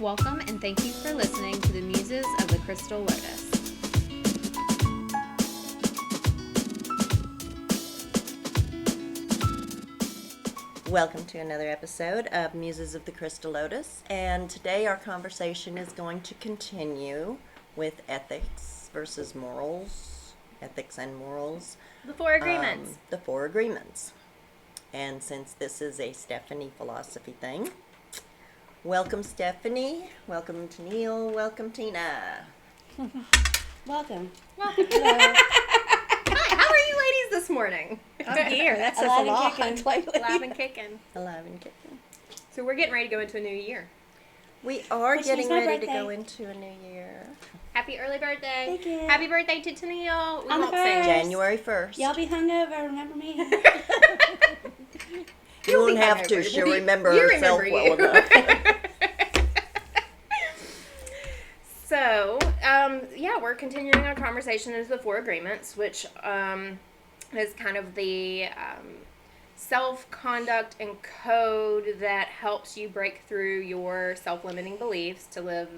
Welcome and thank you for listening to the Muses of the Crystal Lotus. Welcome to another episode of Muses of the Crystal Lotus, and today our conversation is going to continue with ethics versus morals, ethics and morals. The Four Agreements. The Four Agreements. And since this is a Stephanie philosophy thing, welcome Stephanie, welcome to Neil, welcome Tina. Welcome. Hello. Hi, how are you ladies this morning? I'm here. That's a Alive lot. and kicking. Alive and kicking. Alive and kicking. So we're getting ready to go into a new year. We are Which getting is my ready to birthday. go into a new year. Happy early birthday. Thank you. Happy birthday to Tennille. We On the won't sing. first. January 1st. Y'all be hungover, remember me? You won't be have hungover. to. She'll remember You herself remember well you. enough. So, we're continuing our conversation into the Four Agreements, which is kind of the self-conduct and code that helps you break through your self-limiting beliefs to live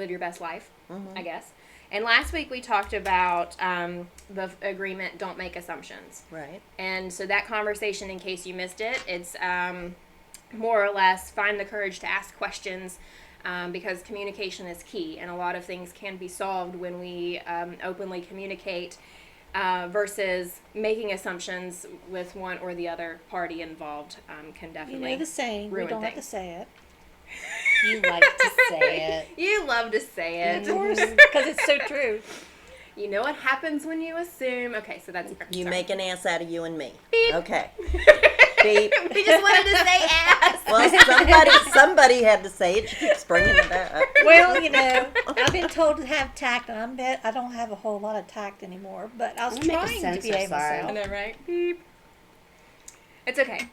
your best life, I guess. And last week we talked about the agreement, don't make assumptions. Right. And so that conversation, in case you missed it, it's more or less find the courage to ask questions. Because communication is key, and a lot of things can be solved when we openly communicate versus making assumptions with one or the other party involved can definitely You know the saying, we ruin don't have to things. say it. You like to say it. You love to say it. Of course, because it's so true. You know what happens when you assume. Okay, so that's You sorry. make an ass out of you and me. Beep. Okay. Beep. We just wanted to say ass. Well, somebody had to say it. She keeps bringing it up. Well, you know, I've been told to have tact, and I don't have a whole lot of tact anymore, but I was I'll make a trying to censor behave sign. I myself. know, right? Beep. It's okay.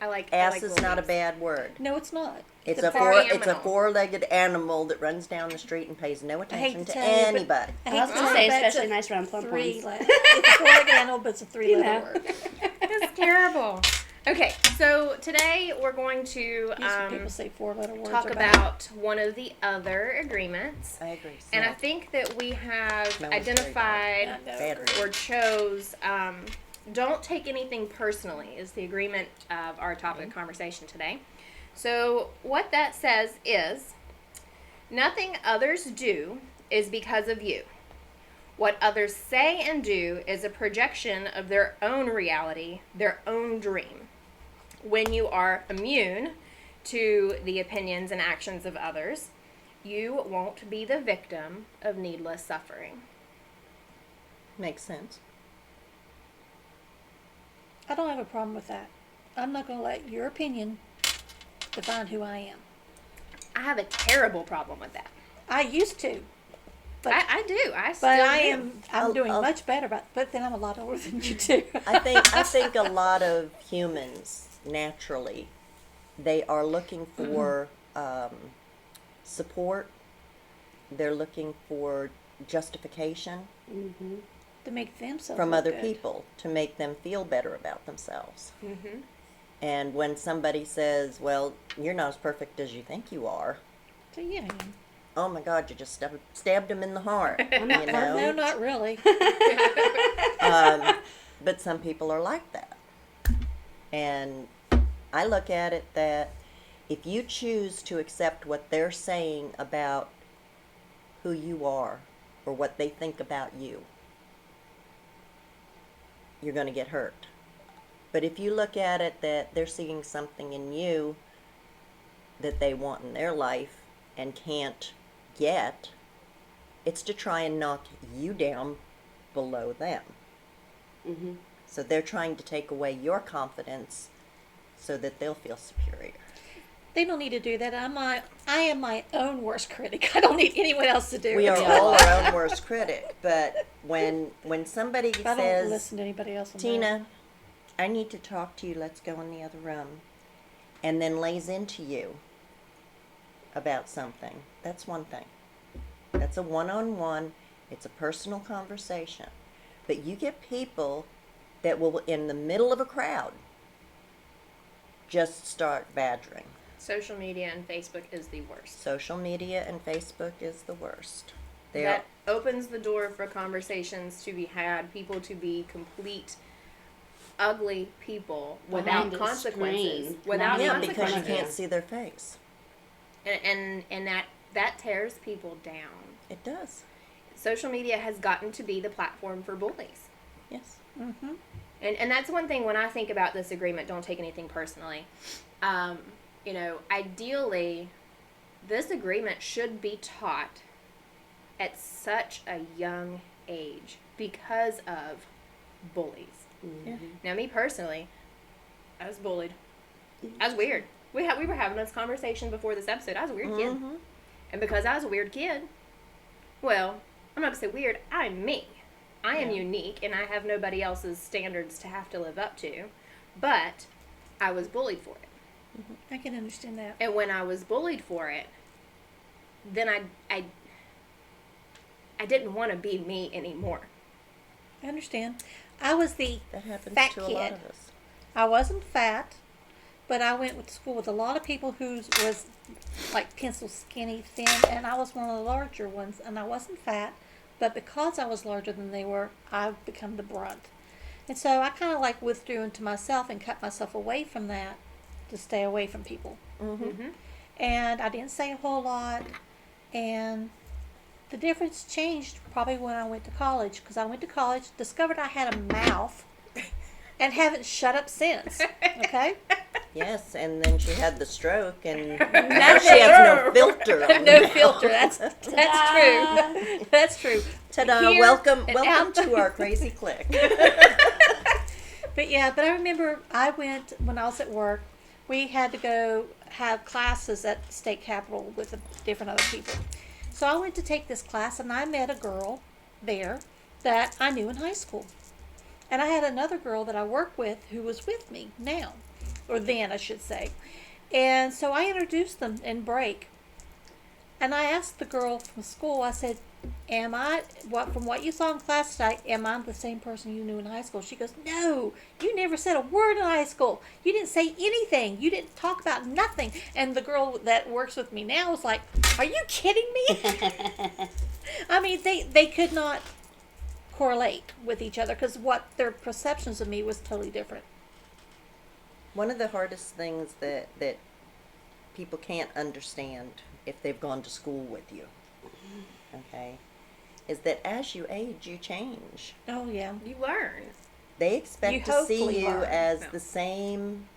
I like Ass is little not a beeps. bad word. No, it's not. It's The a party it's a animal. four-legged animal that runs down the street and pays no I hate attention to to tell you, but- anybody. I I hate was to going to tell say, you, but it's especially a nice round plump ones. It's a four-legged animal, but it's a three-letter know. word. It's terrible. Okay, so today we're going to Usually people say four-letter words. talk are bad. about one of the other agreements. I agree. And I think that we have Smells very identified I know. Bad or chose don't take anything personally is the agreement of our topic of conversation today. So what that says is nothing others do is because of you. What others say and do is a projection of their own reality, their own dream. When you are immune to the opinions and actions of others, you won't be the victim of needless suffering. Makes sense. I don't have a problem with that. I'm not going to let your opinion define who I am. I have a terrible problem with that. I used to, but I do. I still but do. I'm doing I'll- much better. But then I'm a lot older than you too. I think a lot of humans naturally they are looking for support. They're looking for justification Mm-hmm. to make themselves from look other good. people to make them feel better about themselves. Mm-hmm. And when somebody says, "Well, you're not as perfect as you think you are," So yeah, I am. oh my God, you just stabbed him in the heart. I'm not you No, know. not really. But some people are like that. And I look at it that if you choose to accept what they're saying about who you are or what they think about you, you're going to get hurt. But if you look at it that they're seeing something in you that they want in their life and can't get, it's to try and knock you down below them. Mm-hmm. So they're trying to take away your confidence so that they'll feel superior. They don't need to do that. I am my own worst critic. I don't need anyone else to do We it. are all our own worst critic. But when somebody I don't says, listen to anybody else. On that. "Tina, I need to talk to you. Let's go in the other room," and then lays into you about something, that's one thing. That's a one-on-one. It's a personal conversation. But you get people that will, in the middle of a crowd, just start badgering. Social media and Facebook is the worst. Social media and Facebook is the worst. They That opens the door for conversations to be had, people to be complete ugly people without Behind a consequences. screen. Without yeah, Consequences. because you consequences. can't see their face. And that tears people down. It does. Social media has gotten to be the platform for bullies. Yes. Mm-hmm. And that's one thing when I think about this agreement, don't take anything personally. You know, ideally, this agreement should be taught at such a young age because of bullies. Yeah. Now, me personally, I was bullied. I was weird. We were having this conversation before this episode. I was a weird kid. Mhm. And because I was a weird kid, well, I'm not going to say weird, I'm me. I am Yeah. unique, and I have nobody else's standards to have to live up to. But I was bullied for it. I can understand that. And when I was bullied for it, then I didn't want to be me anymore. I understand. I was the That happens fat to a kid. lot of us. I wasn't fat, but I went to school with a lot of people who was like pencil skinny, thin, and I was one of the larger ones, and I wasn't fat, but because I was larger than they were, I've become the brunt. And so I kind of like withdrew into myself and cut myself away from that to stay away from people. Mm-hmm. And I didn't say a whole lot, and the difference changed probably when I went to college, because I went to college, discovered I had a mouth, and haven't shut up since. Okay? Yes, and then she had the stroke, and now she has no filter. On No her filter. mouth. That's true. That's true. Ta-da! Here Welcome and out. to our crazy clique. But yeah, but I remember I went when I was at work. We had to go have classes at the state capitol with different other people. So I went to take this class, and I met a girl there that I knew in high school. And I had another girl that I work with who was with me now, or then I should say. And so I introduced them in break. And I asked the girl from school, I said, from what you saw in class today, am I the same person you knew in high school? She goes, no, you never said a word in high school. You didn't say anything. You didn't talk about nothing. And the girl that works with me now was like, are you kidding me? I mean, they could not correlate with each other because what their perceptions of me was totally different. One of the hardest things that people can't understand if they've gone to school with you, okay, is that as you age, you change. Oh, yeah. You learn. They You expect to hopefully see you learn. as No. the same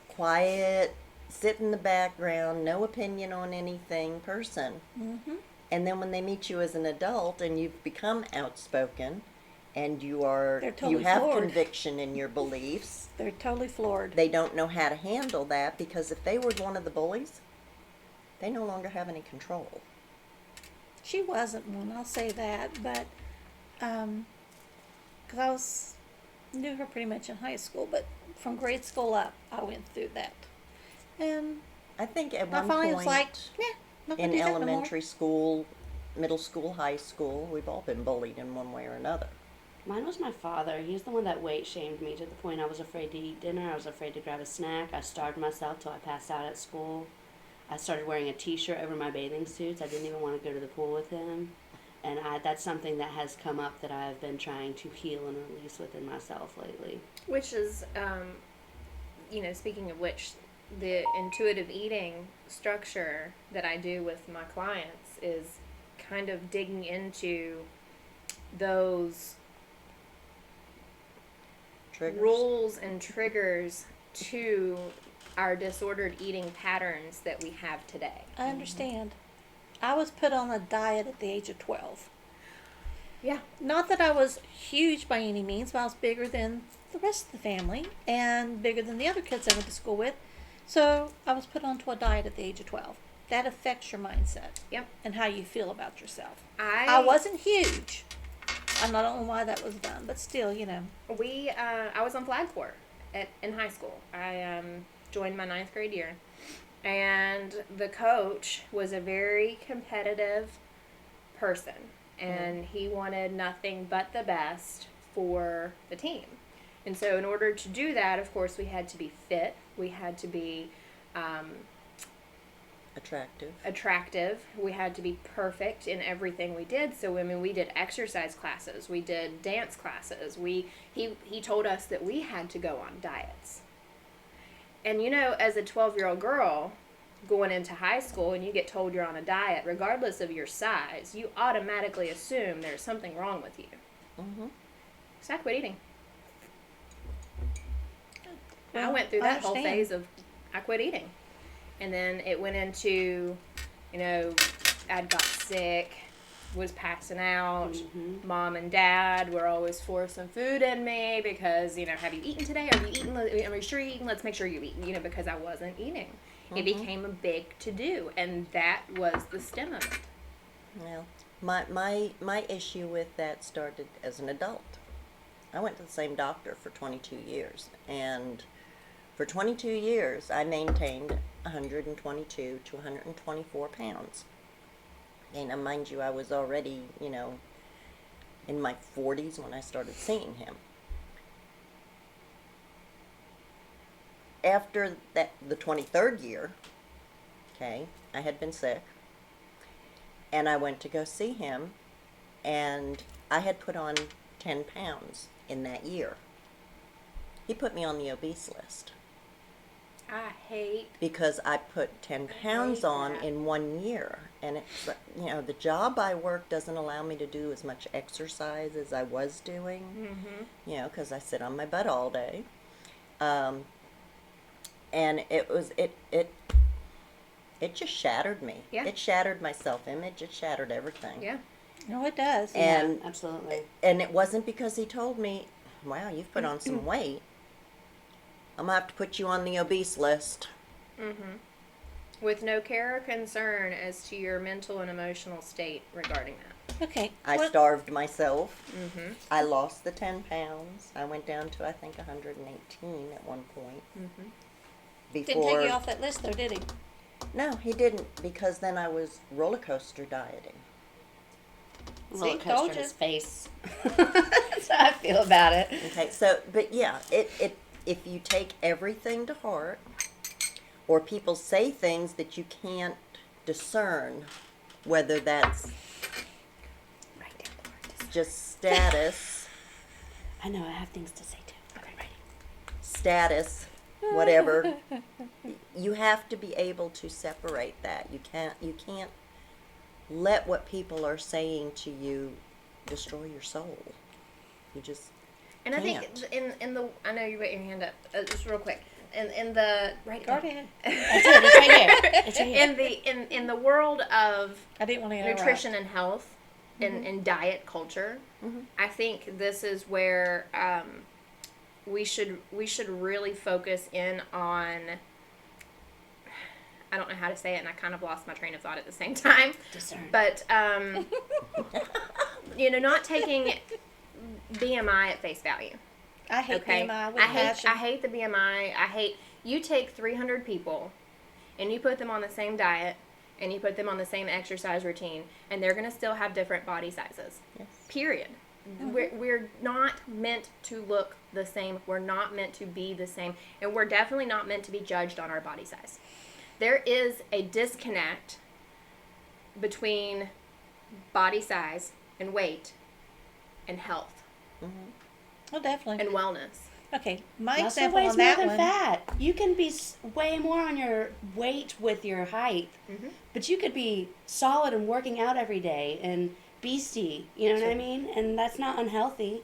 quiet, sit in the background, no opinion on anything person. Mm-hmm. And then when they meet you as an adult and you've become outspoken and you They're totally have floored. conviction in your beliefs, They're totally floored. they don't know how to handle that because if they were one of the bullies, they no longer have any control. She wasn't one, I'll say that, but because knew her pretty much in high school, but from grade school up, I went through that. And I think at I one finally point was like, yeah, not gonna in do that no more. elementary school, middle school, high school, we've all been bullied in one way or another. Mine was my father. He's the one that weight shamed me to the point I was afraid to eat dinner. I was afraid to grab a snack. I starved myself till I passed out at school. I started wearing a t-shirt over my bathing suits. I didn't even want to go to the pool with him. And that's something that has come up that I've been trying to heal and release within myself lately. Which is, speaking of which, the intuitive eating structure that I do with my clients is kind of digging into those Triggers. rules and triggers to our disordered eating patterns that we have today. I understand. I was put on a diet at the age of 12. Yeah. Not that I was huge by any means, but I was bigger than the rest of the family and bigger than the other kids I went to school with. So I was put onto a diet at the age of 12. That affects your mindset. Yep. And how you feel about yourself. I I wasn't huge. I don't know why that was done, but still, I was on flag corps in high school. I joined my 9th grade year, and the coach was a very competitive person, and he wanted nothing but the best for the team. And so in order to do that, of course, we had to be fit. We had to be attractive. We had to be perfect in everything we did. So I mean, we did exercise classes, we did dance classes. He told us that we had to go on diets. And you know, as a 12-year-old girl going into high school and you get told you're on a diet, regardless of your size, you automatically assume there's something wrong with you. Mm-hmm. So I quit eating. Well, I went through I that whole understand. phase of I quit eating. And then it went into, you know, I'd got sick, was passing out. Mm-hmm. Mom and Dad were always forcing food in me because, you know, have you eaten today? Are you eating? Are you sure you're eating? Let's make sure you eat. You know, because I wasn't eating. It became a big to-do, and that was the stem of it. Well, my issue with that started as an adult. I went to the same doctor for 22 years, and for 22 years I maintained 122 to 124 pounds. And mind you, I was already, you know, in my 40s when I started seeing him. After the 23rd year, okay, I had been sick, and I went to go see him, and I had put on 10 pounds in that year. He put me on the obese list I hate. because I put 10 pounds hate on that. in 1 year. And it's, you know, the job I work doesn't allow me to do as much exercise as I was doing, Mm-hmm. you know, because I sit on my butt all day. And it just shattered me. Yeah. It shattered my self-image. It shattered everything. Yeah. No, it does. And Yeah, absolutely. And it wasn't because he told me, wow, you've put on some weight. I'm going to have to put you on the obese list. Mm-hmm. With no care or concern as to your mental and emotional state regarding that. Okay. I what- starved myself. Mm-hmm. I lost the 10 pounds. I went down to, I think, 118 at one point. Mm-hmm. Didn't take you off that list, though, did he? No, he didn't, because then I was roller coaster dieting. Roller told coaster in you. his face. That's how I feel about it. Okay, so, but yeah, if you take everything to heart, or people say things that you can't discern whether that's Right down the word. just status, I know, I have things to say too. Okay, ready. status, whatever, you have to be able to separate that. You can't let what people are saying to you destroy your soul. You just And I think in the I know you put your hand up just real quick. In the right Go ahead. That's it. It's right here. It's right here. in the world of I didn't want to interrupt. nutrition and health and diet culture, I think this is where we should really focus in on. I don't know how to say it, and I kind of lost my train of thought at the same time. Discern. But not taking BMI at face value. I hate Okay, BMI with passion. I hate the BMI. I hate you take 300 people, and you put them on the same diet, and you put them on the same exercise routine, and they're gonna still have different body sizes. yes. Period. We're not meant to look the same. We're not meant to be the same, and we're definitely not meant to be judged on our body size. There is a disconnect between body size and weight and health Oh, definitely. and wellness. Okay, my Muscle example weighs on more that than one. fat. You can be way more on your weight with your height, but you could be solid and working out every day and beastie. You know what I mean? And that's not unhealthy.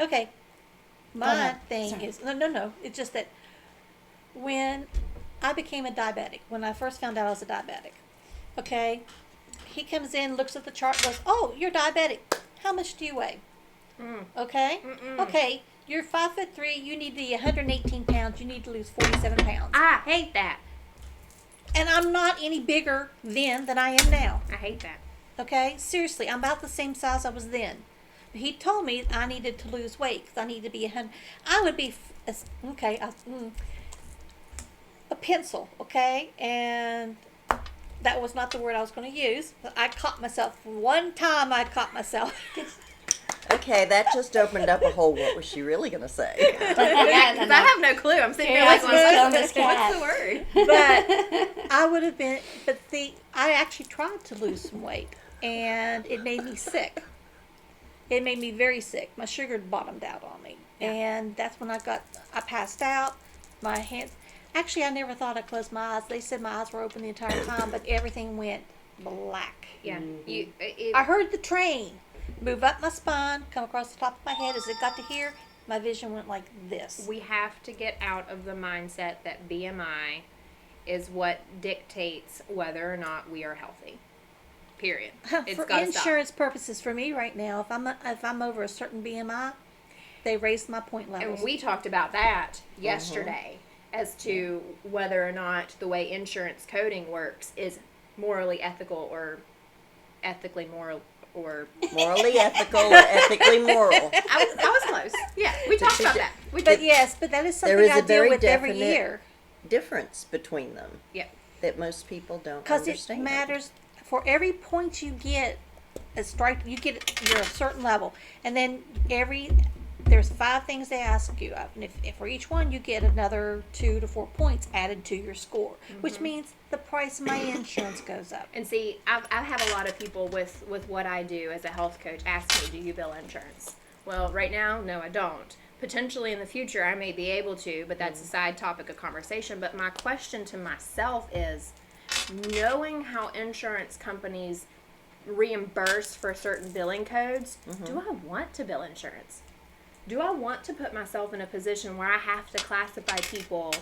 Okay, my ahead. thing Sorry. is no. It's just that when I became a diabetic, when I first found out I was a diabetic, okay, he comes in, looks at the chart, goes, "Oh, you're diabetic. How much do you weigh?" Okay, okay, you're 5'3". You need to be 118 pounds. You need to lose 47 pounds. I hate that. And I'm not any bigger then than I am now. I hate that. Okay, seriously, I'm about the same size I was then. He told me I needed to lose weight because I need to be 100. I would be a pencil, okay, and that was not the word I was going to use. But I caught myself one time. I caught myself. Okay, that just opened up a whole. What was she really gonna say? Yeah, 'cause I have no clue. I'm sitting here like, what's the word? But I would have been, I actually tried to lose some weight, and it made me sick. It made me very sick. My sugar bottomed out on me. Yeah. And that's when I passed out. My hands, actually, I never thought I closed my eyes. They said my eyes were open the entire time, but everything went black. Yeah. I heard the train move up my spine, come across the top of my head. As it got to here, my vision went like this. We have to get out of the mindset that BMI is what dictates whether or not we are healthy. Period. It's For gotta insurance purposes, for me right now, if I'm over a certain BMI, they raised my point stop. levels. And we talked about that yesterday as to whether or not the way insurance coding works is morally ethical or ethically moral or Morally ethical or ethically moral. I was close. Yeah, we talked about that. But yes, but that is something There is I a deal very with every definite year. difference between them Yeah. that most people don't Because it understand. matters. For every point you get, you get you're a certain level, and then there's 5 things they ask you of, and if for each one you get another 2 to 4 points added to your score, which means the price of my insurance goes up. And see, I have a lot of people with what I do as a health coach ask me, do you bill insurance? Well, right now, no, I don't. Potentially in the future, I may be able to, but that's a side topic of conversation. But my question to myself is, knowing how insurance companies reimburse for certain billing codes, do I want to bill insurance? Do I want to put myself in a position where I have to classify people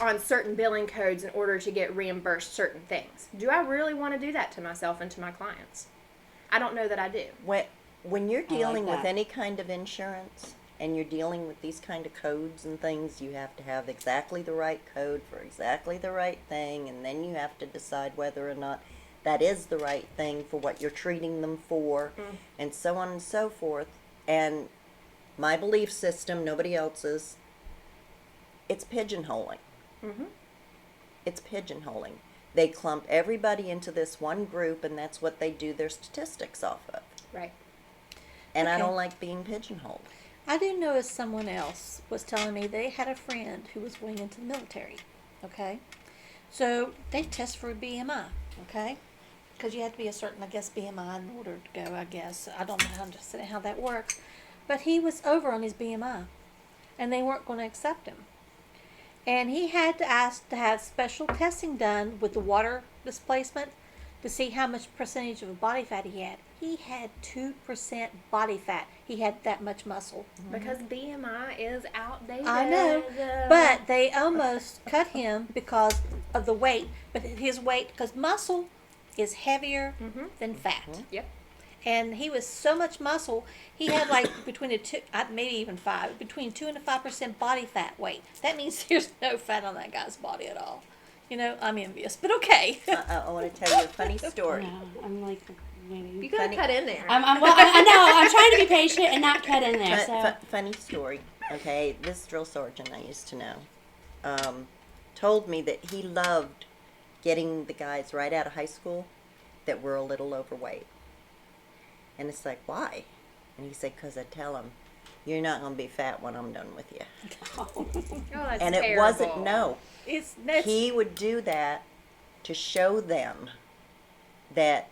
on certain billing codes in order to get reimbursed certain things? Do I really want to do that to myself and to my clients? I don't know that I do. When you're dealing with that. any kind of insurance and you're dealing with these kind of codes and things, you have to have exactly the right code for exactly the right thing, and then you have to decide whether or not that is the right thing for what you're treating them for, and so on and so forth. And my belief system, nobody else's, it's pigeonholing. It's pigeonholing. They clump everybody into this one group, and that's what they do their statistics off of. Right. And I Okay. don't like being pigeonholed. I do know as someone else was telling me they had a friend who was going into the military. Okay, so they test for a BMI. Okay, because you have to be a certain, I guess, BMI in order to go. I guess I don't know how that works, but he was over on his BMI, and they weren't going to accept him. And he had to ask to have special testing done with the water displacement to see how much percentage of body fat he had. He had 2% body fat. He had that much muscle. Because BMI is outdated. I know, but they almost cut him because of the weight. But his weight, because muscle is heavier than fat. Yep. And he was so much muscle, he had like between maybe even 5, between 2 and 5% body fat weight. That means there's no fat on that guy's body at all. You know, I'm envious, but okay. I want to tell you a funny story. No, I'm like, maybe. You gotta cut in there. I know. I'm trying to be patient and not cut in there. So. Funny story. Okay, this drill sergeant I used to know told me that he loved getting the guys right out of high school that were a little overweight. And it's like, why? And he said, because I tell them, you're not going to be fat when I'm done with you. Oh, that's And it terrible. wasn't, no. It's He would do that to show them that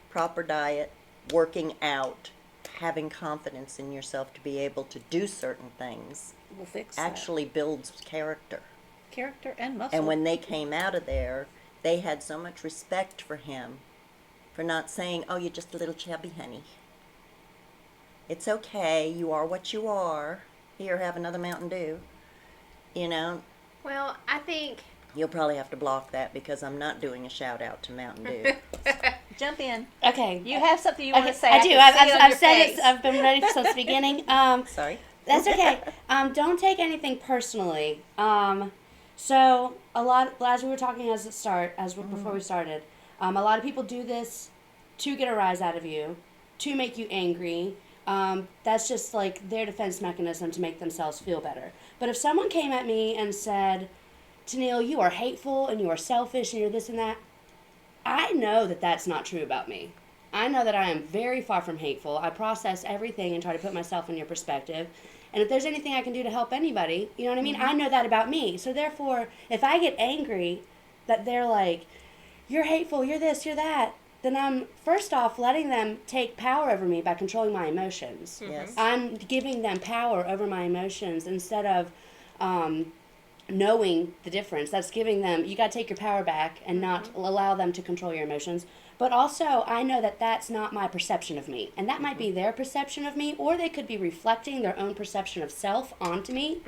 proper diet, working out, having confidence in yourself to be able to do certain things we'll fix actually builds character. that. Character and muscle. And when they came out of there, they had so much respect for him for not saying, oh, you're just a little chubby, honey. It's okay. You are what you are. Here, have another Mountain Dew. You know, Well, I think you'll probably have to block that because I'm not doing a shout out to Mountain Dew. Jump in. Okay. You have something you want to say? I do. can see it on I've your said face. it. I've been ready since the beginning. Sorry. That's okay. Don't take anything personally. So a lot, as we were talking before we started, a lot of people do this to get a rise out of you, to make you angry. That's just like their defense mechanism to make themselves feel better. But if someone came at me and said, Tennille, you are hateful and you are selfish and you're this and that, I know that that's not true about me. I know that I am very far from hateful. I process everything and try to put myself in your perspective. And if there's anything I can do to help anybody, you know what I mean? I know that about me. So therefore, if I get angry that they're like, you're hateful, you're this, you're that, then I'm first off letting them take power over me by controlling my emotions. Yes. I'm giving them power over my emotions instead of knowing the difference. That's giving them, you got to take your power back and not allow them to control your emotions. But also, I know that that's not my perception of me. And that might be their perception of me, or they could be reflecting their own perception of self onto me,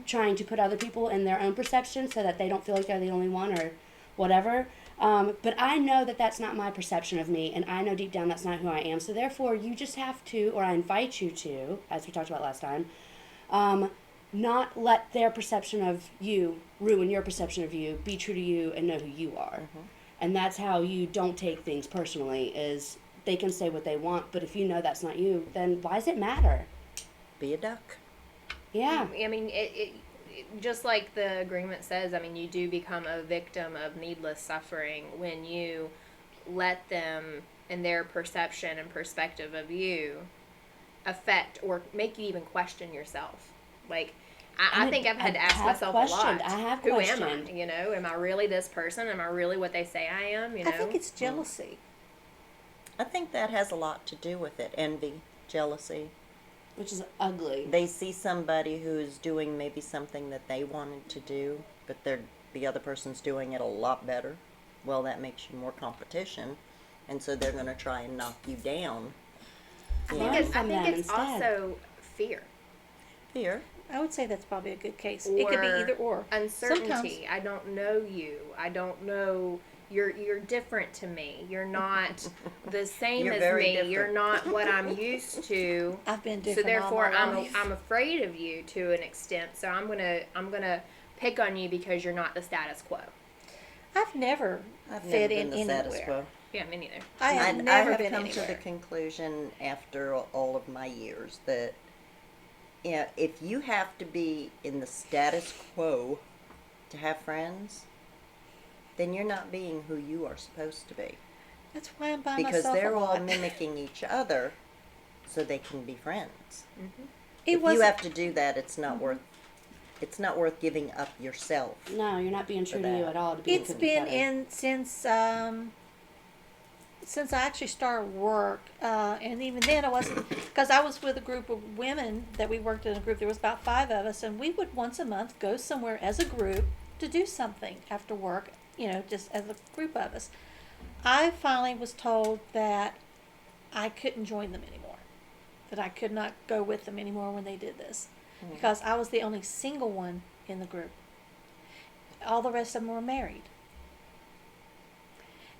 trying to put other people in their own perception so that they don't feel like they're the only one or whatever. But I know that that's not my perception of me, and I know deep down that's not who I am. So therefore, you just have to, or I invite you to, as we talked about last time, not let their perception of you ruin your perception of you. Be true to you and know who you are. And that's how you don't take things personally, is they can say what they want, but if you know that's not you, then why does it matter? Be a duck. Yeah. I mean, it just like the agreement says, I mean, you do become a victim of needless suffering when you let them and their perception and perspective of you affect or make you even question yourself. Like, I think I've had to ask myself a lot. I have Who questioned. am I? You know, am I really this person? Am I really what they say I am? You know, I think it's jealousy. I think that has a lot to do with it. Envy, jealousy. Which is ugly. They see somebody who's doing maybe something that they wanted to do, but the other person's doing it a lot better. Well, that makes you more competition, and so they're going to try and knock you down. I Learn think from them it's instead. also fear. Fear. I would say that's probably a good case. It could be either or. Uncertainty. Sometimes. I don't know you. I don't know. You're different to me. You're not the same You're as very me. different. You're not what I'm used to. I've been So different. therefore, all my life. I'm afraid of you to an extent. So I'm gonna pick on you because you're not the status quo. I've never I've fit never in been the anywhere. status quo. Yeah, me neither. I have I never have been come anywhere. to the conclusion after all of my years that if you have to be in the status quo to have friends, then you're not being who you are supposed to be. That's why I'm by Because myself they're a all lot. mimicking each other so they can be friends. It If was you have to do that, it's not worth giving up yourself. No, you're not being true to you that. at all. To be It's been in since I actually started work, and even then I wasn't, because I was with a group of women that we worked in a group. There was about 5 of us, and we would once a month go somewhere as a group to do something after work. You know, just as a group of us. I finally was told that I couldn't join them anymore, that I could not go with them anymore when they did this, because I was the only single one in the group. All the rest of them were married.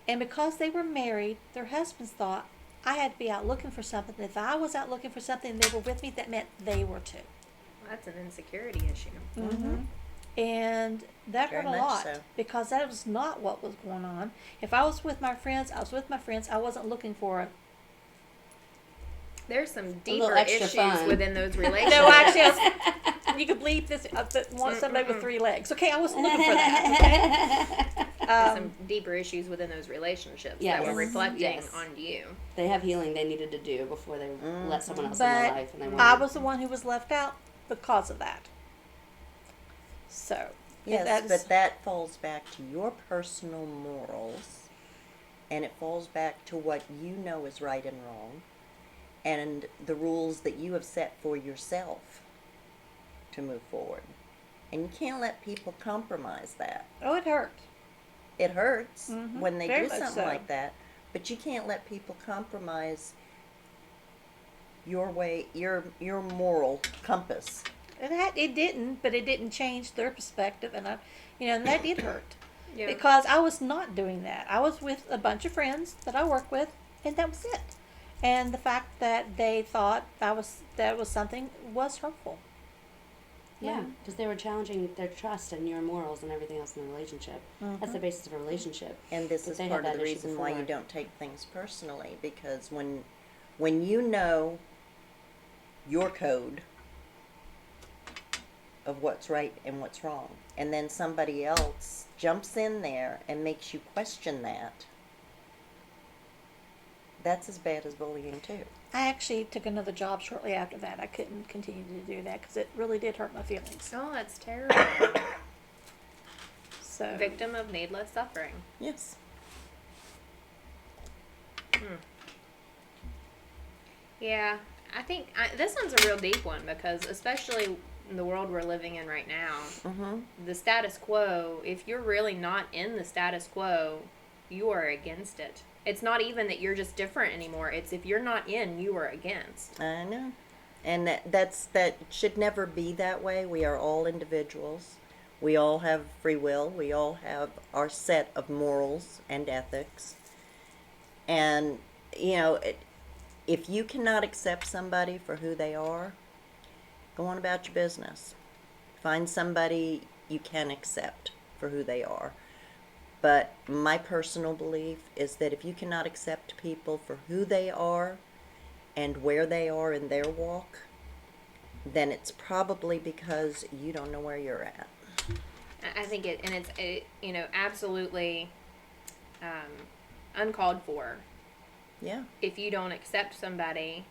And because they were married, their husbands thought I had to be out looking for something. If I was out looking for something and they were with me, that meant they were too. That's an insecurity issue. Mm-hmm. And that Very hurt a much lot so. because that was not what was going on. If I was with my friends, I was with my friends. I wasn't looking for a. There's some little deeper extra issues fun. within those relationships. No, actually, you could bleep this. Want somebody with 3 legs? Okay, I wasn't looking for that. Okay. There's some deeper issues within those relationships that were Yes. reflecting Yes. on you. They have healing they needed to do before they let someone else in But their life, and they I weren't. was the one who was left out because of that. So. Yes, that's- but that falls back to your personal morals, and it falls back to what you know is right and wrong, and the rules that you have set for yourself to move forward. And you can't let people compromise that. Oh, it hurt. It hurts Mhm, when they very do much something so. like that, but you can't let people compromise your way, your moral compass. It didn't, but it didn't change their perspective, and and that did hurt Yeah. because I was not doing that. I was with a bunch of friends that I work with, and that was it. And the fact that they thought that was something was hurtful. Yeah, because they were challenging their trust and your morals and everything else in the relationship. That's the basis of a relationship. And this But is they part had of the that issue reason why you before. don't take things personally, because when you know your code of what's right and what's wrong, and then somebody else jumps in there and makes you question that, that's as bad as bullying too. I actually took another job shortly after that. I couldn't continue to do that because it really did hurt my feelings. Oh, that's terrible. So Victim of needless suffering. Yes. Yeah, I think this one's a real deep one because especially in the world we're living in right now, the status quo, if you're really not in the status quo, you are against it. It's not even that you're just different anymore. It's if you're not in, you are against. I know. And that should never be that way. We are all individuals. We all have free will. We all have our set of morals and ethics. And, you know, if you cannot accept somebody for who they are, go on about your business. Find somebody you can accept for who they are. But my personal belief is that if you cannot accept people for who they are and where they are in their walk, then it's probably because you don't know where you're at. I think it's absolutely uncalled for. Yeah. If you don't accept somebody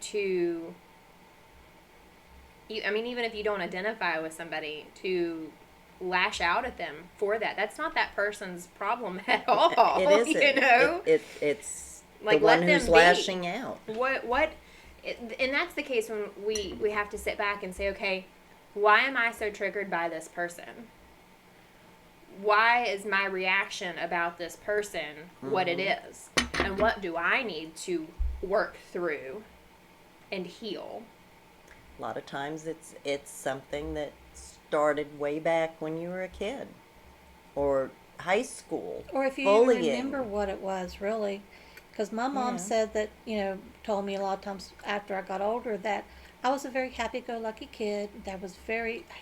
to, even if you don't identify with somebody, to lash out at them for that. That's not that person's problem at all. It isn't. You know? It's Like, the one let them who's be. lashing out. And that's the case when we have to sit back and say, okay, why am I so triggered by this person? Why is my reaction about this person what it is? And what do I need to work through and heal? A lot of times it's something that started way back when you were a kid or high school. or if you bullying. even remember what it was, really. Because my mom Yeah. said that, told me a lot of times after I got older that I was a very happy-go-lucky kid. I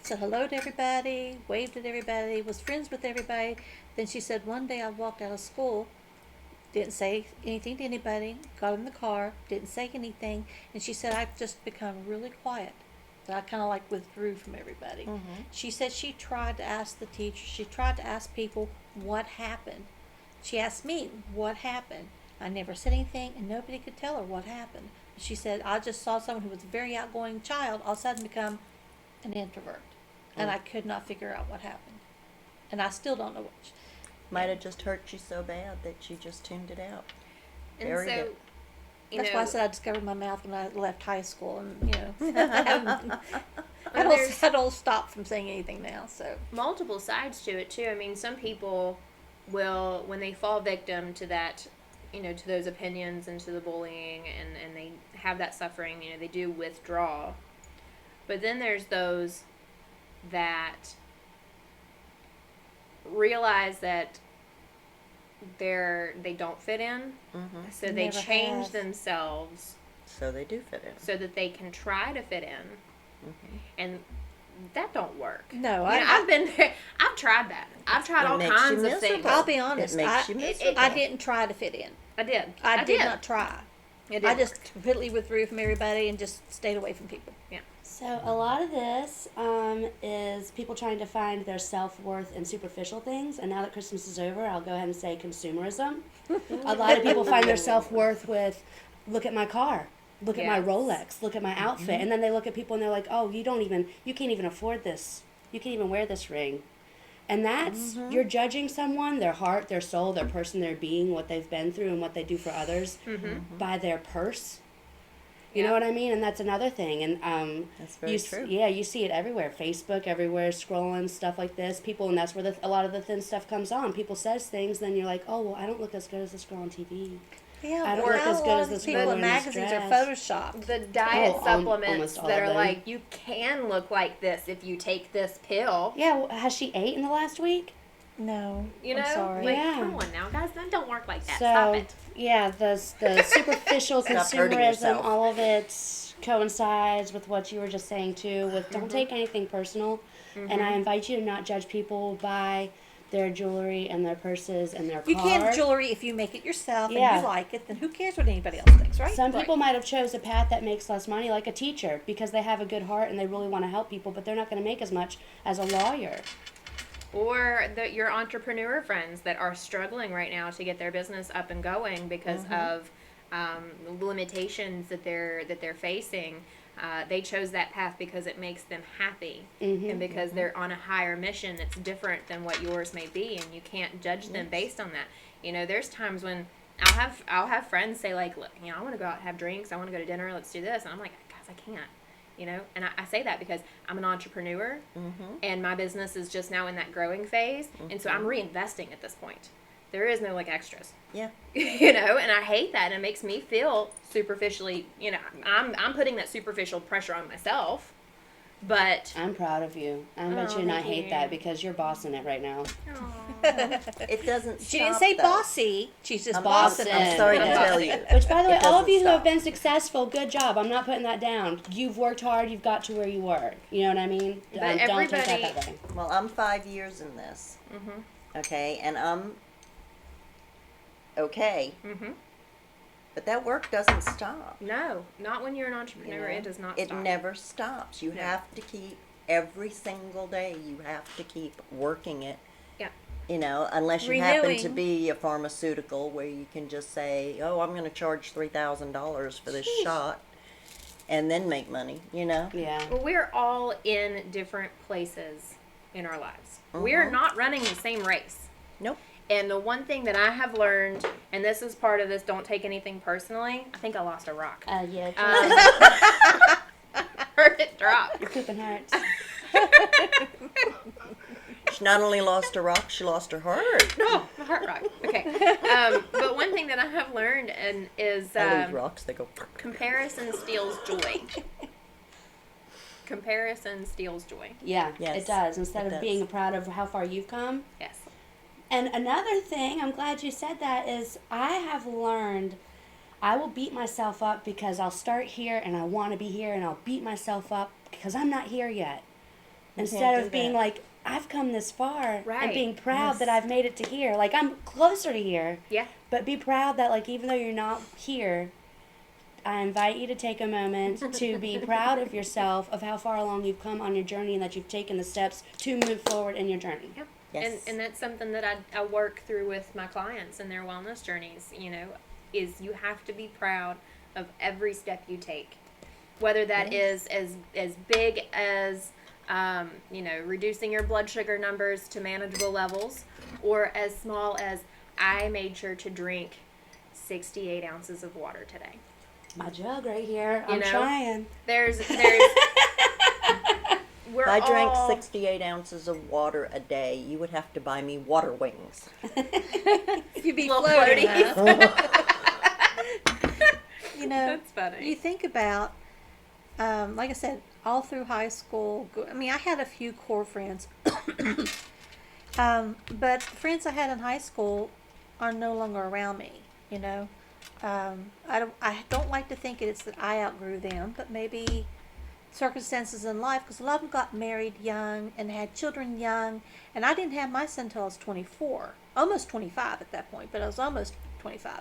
said hello to everybody, waved at everybody, was friends with everybody. Then she said one day I walked out of school, didn't say anything to anybody, got in the car, didn't say anything, and she said I've just become really quiet. That I kind of like withdrew from everybody. She said she tried to ask the teacher, she tried to ask people what happened. She asked me what happened. I never said anything, and nobody could tell her what happened. She said, I just saw someone who was a very outgoing child all of a sudden become an introvert. And I could not figure out what happened. And I still don't know what. Might have just hurt you so bad that you just tuned it out. And Buried so, it. That's why I said I discovered my mouth when I left high school. And, there's- I don't stop from saying anything now. So multiple sides to it too. I mean, some people will, when they fall victim to that, to those opinions and to the bullying and they have that suffering, they do withdraw. But then there's those that realize that they don't fit in, so they Never change have. themselves So they do fit in. so that they can try to fit in, and that don't work. no, I've been there. I've tried that. I've tried It all makes kinds you of things. miserable. I'll be honest. It makes you it- miserable. I didn't try to fit in. I did. I did not try. It I didn't just completely withdrew from everybody and just stayed away from people. So a lot of this is people trying to find their self-worth in superficial things. And now that Christmas is over, I'll go ahead and say consumerism. A lot of people find their self-worth with, look at my car, look at my Yes. Rolex, look at my outfit. And then they look at people and they're like, oh, you can't even afford this. You can't even wear this ring. And that's, you're judging someone, their heart, their soul, their person, their being, what they've been through and what they do for others by their purse. You know what I mean? And that's another thing. And That's very true. Yeah, you see it everywhere. Facebook, everywhere, scrolling, stuff like this. People, and that's where a lot of the thin stuff comes on. People says things, then you're like, oh, well, I don't look as good as this girl on TV. Yeah, I don't or look as how good a lot as of this people girl in in this magazines are dress. photoshopped. The diet Oh, supplements almost all that of are them. like, you can look like this if you take this pill. Yeah, well, has she ate in the last week? No, You know, I'm sorry. like, Yeah. come on now, guys, that don't work like that. So, Stop it. yeah, the superficial Stop hurting consumerism, yourself. all of it coincides with what you were just saying too, with don't take anything personal. And I invite you to not judge people by their jewelry and their purses and their You car. can't jewelry if you make it yourself Yeah. and you like it. Then who cares what anybody else thinks, right? Some people might have chose a path that makes less money, like a teacher, because they have a good heart and they really want to help people, but they're not going to make as much as a lawyer. or your entrepreneur friends that are struggling right now to get their business up and going because of limitations that they're facing. They chose that path because it makes them happy, and because they're on a higher mission that's different than what yours may be, and you can't judge them based on that. You know, there's times when I'll have friends say, like, look, you know, I want to go out and have drinks, I want to go to dinner, let's do this, and I'm like, guys, I can't. You know, and I say that because I'm an entrepreneur, and my business is just now in that growing phase, and so I'm reinvesting at this point. There is no, like, extras. Yeah. You know, and I hate that, and it makes me feel superficially, you know, I'm putting that superficial pressure on myself, but... I'm proud of you. I bet you not hate that because you're bossing it right now. It doesn't She stop, didn't say though. bossy. She's just I'm bossing. I'm sorry to tell you. Which, by the way, It all of doesn't you who have stop. been successful, good job. I'm not putting that down. You've worked hard. You've got to where you were. You know what I mean? But Don't take everybody- that way. Well, I'm 5 years in this. Okay, and I'm okay. But that work doesn't stop. No, not when you're an entrepreneur. You know? It does not It stop. never stops. You No. have to keep every single day. You have to keep working it. Yeah. You know, unless you happen to Renewing. be a pharmaceutical where you can just say, "Oh, I'm going to charge $3,000 for this shot," and then make money. You know. Yeah. Well, we're all in different places in our lives. We're not running the same race. Nope. And the one thing that I have learned, and this is part of this, don't take anything personally. I think I lost a rock. Yeah. Heard it drop. Your pooping hurts. She not only lost her rock, she lost her heart. Oh, my heart rock. Okay. But one thing that I have learned is I lose rocks, they go. comparison steals joy. Comparison steals joy. Yeah, Yes, it does. Instead it of does. being proud of how far you've come. Yes. And another thing, I'm glad you said that, is I have learned I will beat myself up because I'll start here and I want to be here, and I'll beat myself up because I'm not here yet. Instead can't do of being that. like, I've come this far, and Right. being proud that I've made it to here. Like, I'm closer to here. Yeah. But be proud that, like, even though you're not here, I invite you to take a moment to be proud of yourself, of how far along you've come on your journey, and that you've taken the steps to move forward in your journey. Yep. Yes. And that's something that I work through with my clients and their wellness journeys, you know, is you have to be proud of every step you take. Whether that is as big as, you know, reducing your blood sugar numbers to manageable levels, or as small as I made sure to drink 68 ounces of water today. My jug right here. You I'm know? trying. There's we're If I drank all, 68 ounces of water a day, you would have to buy me water wings. You'd be Little floating. floaties. Huh? You know, That's funny. you think about, like I said, all through high school. I mean, I had a few core friends, but the friends I had in high school are no longer around me. You know, I don't like to think it's that I outgrew them, but maybe circumstances in life, because a lot of them got married young and had children young, and I didn't have my son until I was 24, almost 25 at that point, but I was almost 25.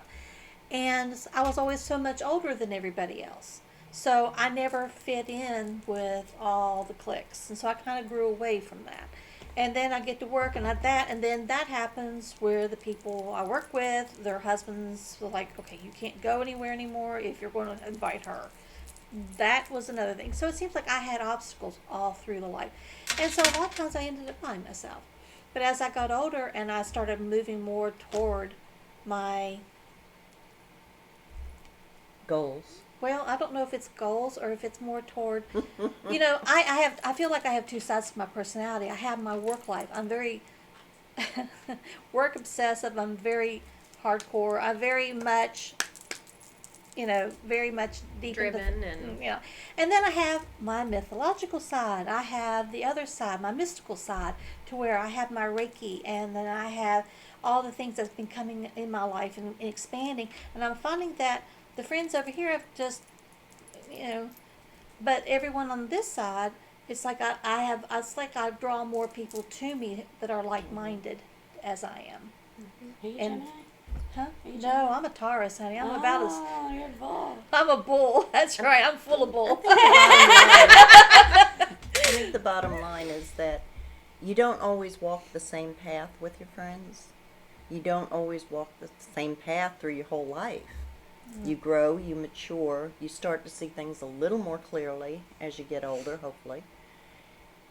And I was always so much older than everybody else. So I never fit in with all the cliques. And so I kind of grew away from that. And then I get to work and then that happens where the people I work with, their husbands are like, okay, you can't go anywhere anymore if you're going to invite her. That was another thing. So it seems like I had obstacles all through the life. And so a lot of times I ended up by myself. But as I got older and I started moving more toward my, Goals. well, I don't know if it's goals or if it's more toward, you know, I feel like I have two sides to my personality. I have my work life. I'm very work obsessive. I'm very hardcore. I'm very much, you know, very much deep Driven into, and- yeah. And then I have my mythological side. I have the other side, my mystical side, to where I have my Reiki, and then I have all the things that's been coming in my life and expanding. And I'm finding that the friends over here have just, you know, but everyone on this side, it's like it's like I draw more people to me that are like-minded as I am. Are you And- Gemini? Huh? Are you No, I'm a Taurus, honey. I'm about as, Oh, you're a bull. I'm a bull. That's right. I'm full of bull. I think the bottom line is that you don't always walk the same path with your friends. You don't always walk the same path through your whole life. You grow, you mature, you start to see things a little more clearly as you get older, hopefully.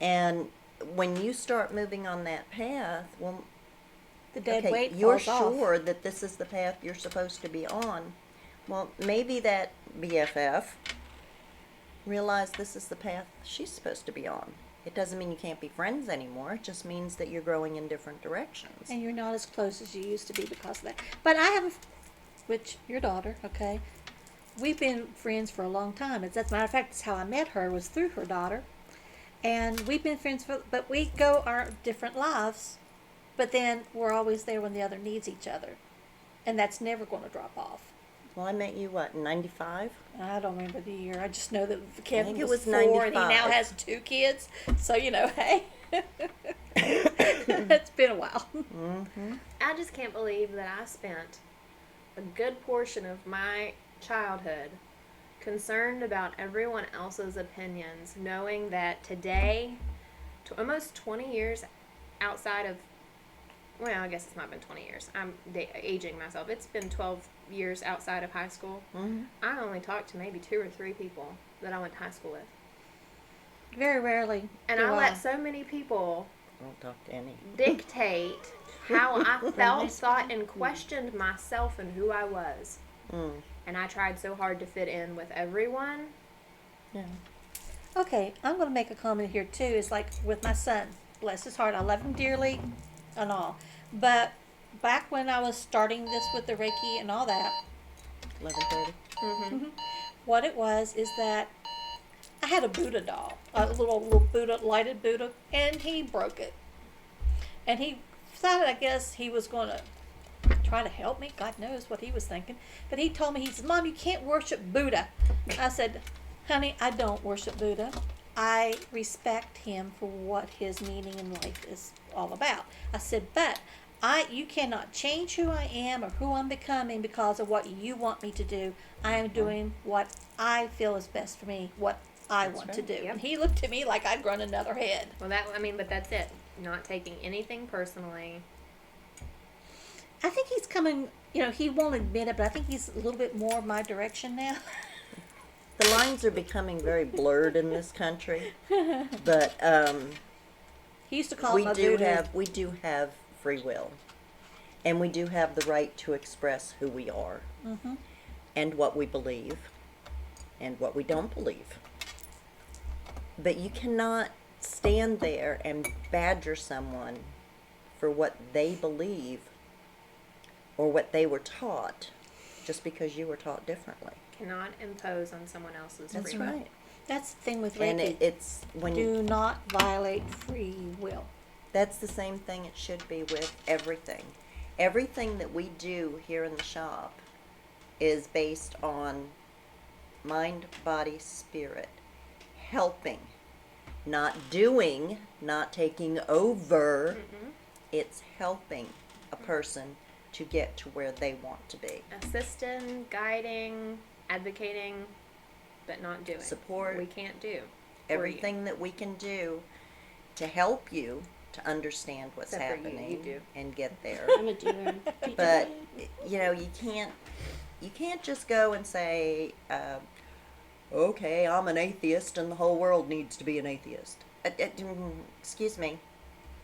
And when you start moving on that path, well, The dead okay, weight you're falls off. sure that this is the path you're supposed to be on. Well, maybe that BFF realized this is the path she's supposed to be on. It doesn't mean you can't be friends anymore. It just means that you're growing in different directions. And you're not as close as you used to be because of that. But I have, which your daughter, okay, we've been friends for a long time. As a matter of fact, that's how I met her, was through her daughter. And we've been friends but we go our different lives. But then we're always there when the other needs each other. And that's never going to drop off. Well, I met you, what, in 95? I don't remember the year. I just know that Kevin it was was 4 and he 95. now has 2 kids. So, hey. It's been a while. Mm-hmm. I just can't believe that I spent a good portion of my childhood concerned about everyone else's opinions, knowing that today, almost 20 years outside of, well, I guess it's not been 20 years. I'm aging myself. It's been 12 years outside of high school. Mm-hmm. I only talked to maybe 2 or 3 people that I went to high school with. Very rarely. And do I let so many people I don't talk to any. dictate how I felt, thought, and questioned myself and who I was. Mm. And I tried so hard to fit in with everyone. Yeah. Okay, I'm going to make a comment here too. It's like with my son. Bless his heart. I love him dearly and all. But back when I was starting this with the Reiki and all that, 11:30. Mm-hmm. what it was is that I had a Buddha doll, a little Buddha, lighted Buddha, and he broke it. And he decided, I guess, he was going to try to help me. God knows what he was thinking. But he told me, he said, Mom, you can't worship Buddha. I said, honey, I don't worship Buddha. I respect him for what his meaning in life is all about. I said, but you cannot change who I am or who I'm becoming because of what you want me to do. I am doing what I feel is best for me, what I want to do. Yep. And he looked at me like I'd grown another head. Well, but that's it. Not taking anything personally. I think he's coming, he won't admit it, but I think he's a little bit more my direction now. The lines are becoming very blurred in this country, but He used to call we it my do voodoo. have free will, and we do have the right to express who we are, Mhm. and what we believe, and what we don't believe. But you cannot stand there and badger someone for what they believe or what they were taught, just because you were taught differently. Cannot impose on someone else's That's free will. right. That's the thing with And Reiki. it's when you Do not violate free will. That's the same thing it should be with everything. Everything that we do here in the shop is based on mind, body, spirit. Helping. Not doing, not taking over. Mm-mm. It's helping a person to get to where they want to be. Assisting, guiding, advocating, but not doing. Support. We can't do. for you. Everything that we can do to help you to understand what's Except for you, happening you do. and get there. I'm a doer. But you can't just go and say, okay, I'm an atheist and the whole world needs to be an atheist. Excuse me,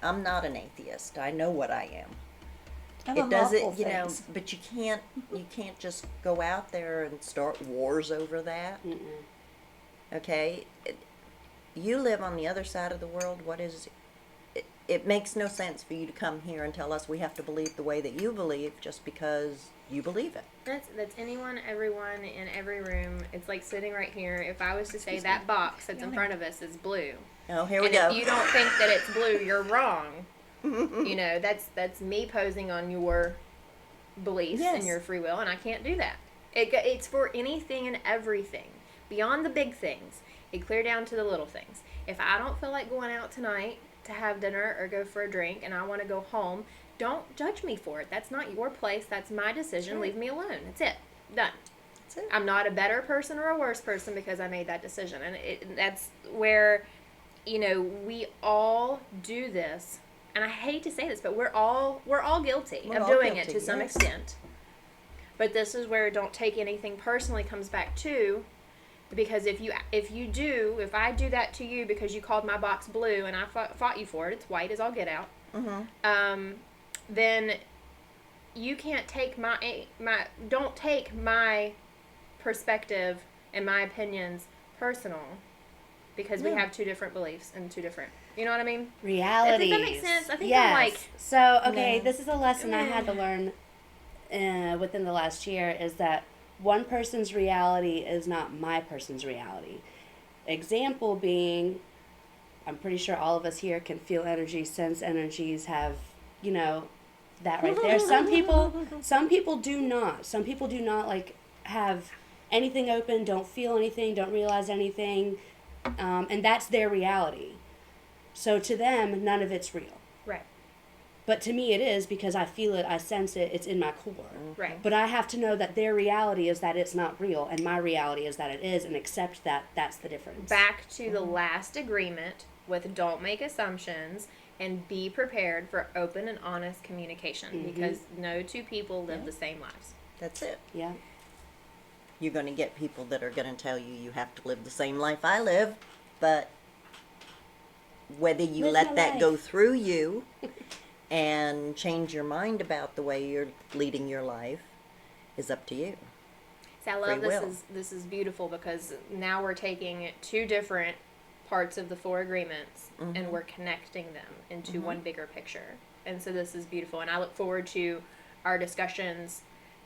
I'm not an atheist. I know what I am. I'm It a doesn't, lawful things. but you can't just go out there and start wars over that. Mm-mm. Okay, you live on the other side of the world. What is it makes no sense for you to come here and tell us we have to believe the way that you believe just because you believe it. That's anyone, everyone in every room. It's like sitting right here. If I was to say that box that's in front of us is blue, Oh, here we and go. if you don't think that it's blue, you're wrong. That's me posing on your beliefs Yes. and your free will, and I can't do that. It's for anything and everything, beyond the big things. It clear down to the little things. If I don't feel like going out tonight to have dinner or go for a drink, and I want to go home, don't judge me for it. That's not your place. That's my decision. Leave me alone. That's it. Done. That's it. I'm not a better person or a worse person because I made that decision, and that's where we all do this, and I hate to say this, but we're all guilty We're of all doing guilty, it to some yes. extent. But this is where don't take anything personally comes back to, because if I do that to you because you called my box blue and I fought you for it, it's white as all get out. Mm-hmm. Then you can't take don't take my perspective and my opinions personal, because we No. have two different beliefs and two different, you know what I mean? Realities. Does that make sense? I think yes. I'm like, So, okay, No. this is a lesson I had to learn within the last year, is that one person's reality is not my person's reality. Example being, I'm pretty sure all of us here can feel energy, sense energies, have, that right there. Some people do not. Some people do not, like, have anything open, don't feel anything, don't realize anything, and that's their reality. So to them, none of it's real. right, But to me it is, because I feel it, I sense it, it's in my core. right. But I have to know that their reality is that it's not real, and my reality is that it is, and accept that that's the difference. Back to the last agreement with don't make assumptions and be prepared for open and honest communication, because no two people live the same lives. That's it. Yeah. You're going to get people that are going to tell you have to live the same life I live, but whether you Live let my that life. go through you and change your mind about the way you're leading your life is up to you. See, I love Free will. this is beautiful, because now we're taking two different parts of the four agreements and we're connecting them into one bigger picture. And so this is beautiful, and I look forward to our discussions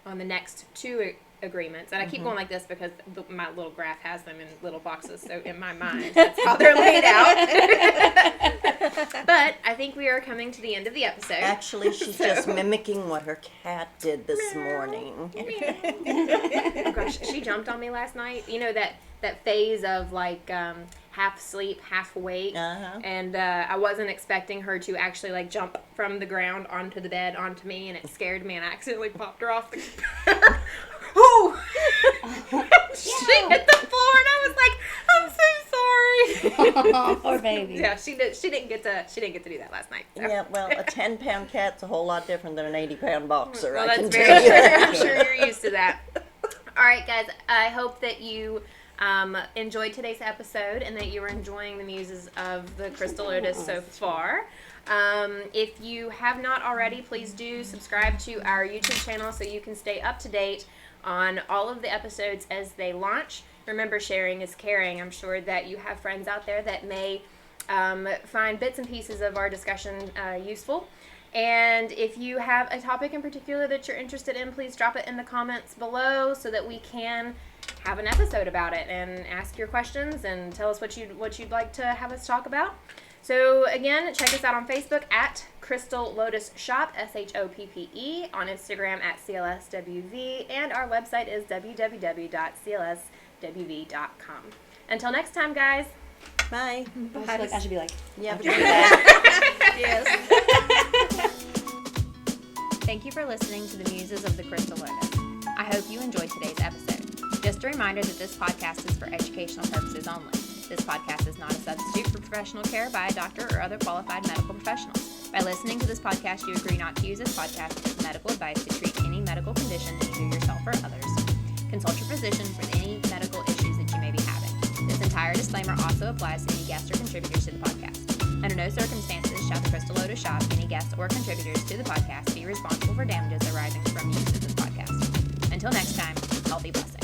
on the next two agreements. And I keep going like this because my little graph has them in little boxes, so in my mind that's how they're laid out. But I think we are coming to the end of the episode. Actually, she's just mimicking what her cat did this morning. Oh gosh, she jumped on me last night. You know that phase of like half sleep, half awake, Uh-huh. and I wasn't expecting her to actually like jump from the ground onto the bed onto me, and it scared me, and I accidentally popped her off the. Ooh! She hit the floor, and I was like, "I'm so sorry." Oh, poor baby. Yeah, she didn't get to do that last night. So. Yeah, well, a 10-pound cat's a whole lot different than an 80-pound boxer, Well, I that's can very tell you. true. I'm sure you're used to that. All right, guys. I hope that you enjoyed today's episode and that you were enjoying the muses of the Crystal Lotus so far. If you have not already, please do subscribe to our YouTube channel so you can stay up to date on all of the episodes as they launch. Remember, sharing is caring. I'm sure that you have friends out there that may find bits and pieces of our discussion useful. And if you have a topic in particular that you're interested in, please drop it in the comments below so that we can have an episode about it and ask your questions and tell us what you'd like to have us talk about. So again, check us out on Facebook at Crystal Lotus Shop, SHOPPE, on Instagram at CLSWV, and our website is www.clswv.com. Until next time, guys. Bye. I should be like, Yeah. Yes. Thank you for listening to the Muses of the Crystal Lotus. I hope you enjoyed today's episode. Just a reminder that this podcast is for educational purposes only. This podcast is not a substitute for professional care by a doctor or other qualified medical professionals. By listening to this podcast, you agree not to use this podcast as medical advice to treat any medical condition, either yourself or others. Consult your physician for any medical issues that you may be having. This entire disclaimer also applies to any guests or contributors to the podcast. Under no circumstances shall the Crystal Lotus Shop, any guests or contributors to the podcast, be responsible for damages arising from use of this podcast. Until next time, healthy blessings.